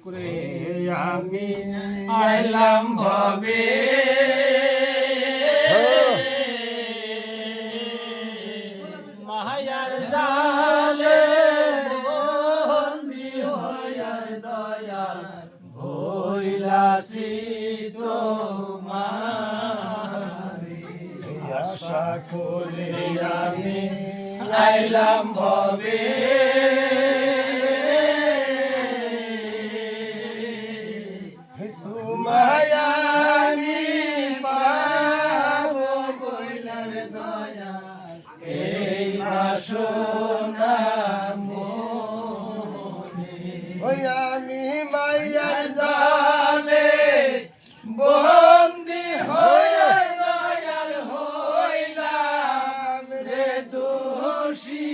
করে আমি আইলাম ভবে মায়ার জালে বন্দি হইয়ার দয়াল হইলাছি তোমারে আশা করে আমি আইলাম ভবে তোমায় আমি পাবো বইলার দয়াল এই বাসনা মনে ওই আমি মায়ার জালে বন্দি হয়ে দয়াল হইলাম রে দোষী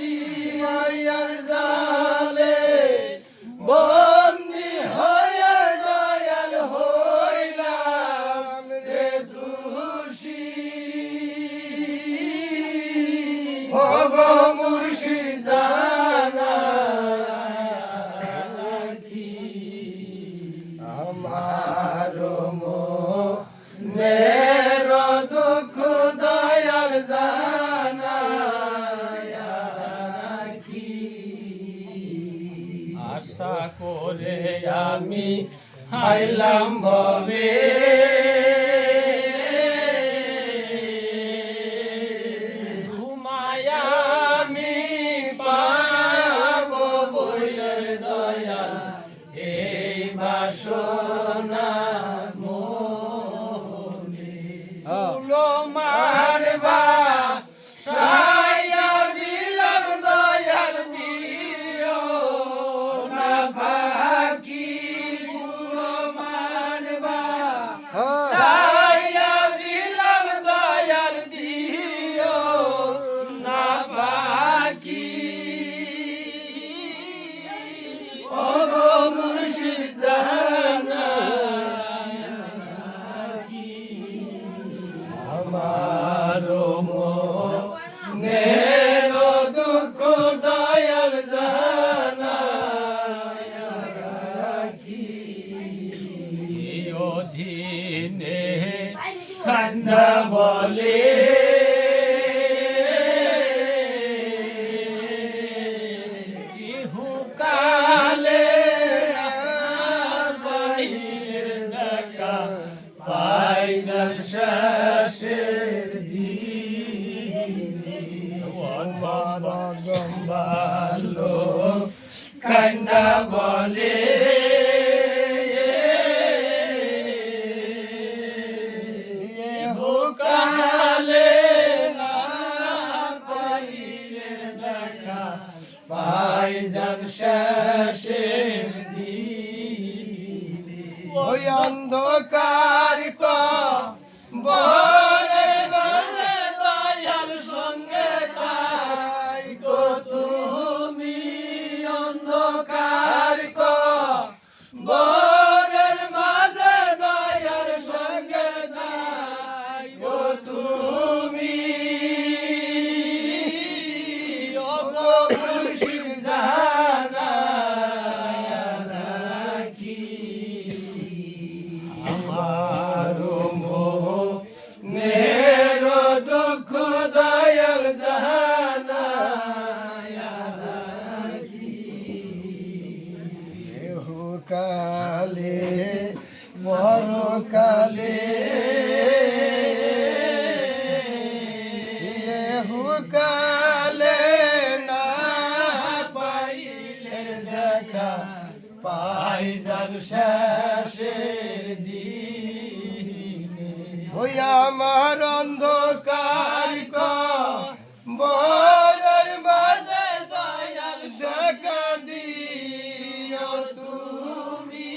মায়ার জালে বন্দি হয়ে দয়াল হইলাম রে দোষী ভগো মুর্শিদ জানা আমার মনের দুঃখ দয়াল জানা কি আশা করে আমি আইলাম ভবে তোমায় আমি পাবো বইলার দয়াল এই বাসনা মনে তুলো মারবা সায়া দিলাম দয়াল দিও না বাকি তুলো মারবা সায়া দিলাম দয়াল দিও না বাকি ও মুর্শিদ জানা আমার মনের দুঃখ দয়াল জানা কি অধীনে খান্দা বলে ইহুকালে বাইরের দেখা পাইলাম শেষের দিনে ভালো কান্দা বলে ইহুকালে না পাইলের দেখা পাইলাম শেষের দিনে ওই অন্ধকার বনের মাঝে দয়াল সঙ্গে তাই গো তুমি অন্ধকার বনের মাঝে দয়াল সঙ্গে তাই গো তুমি ও গো মুর্শিদ জানা আমার মনের দুঃখ দয়াল জানা কালে পরকালে কালে না পাইলে দেখা পাই যান শেষের দিনে ওই আমার অন্ধকার বনের মাঝে দয়াল দেখা দিও তুমি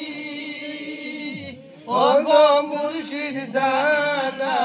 ও গো মুর্শিদ জানা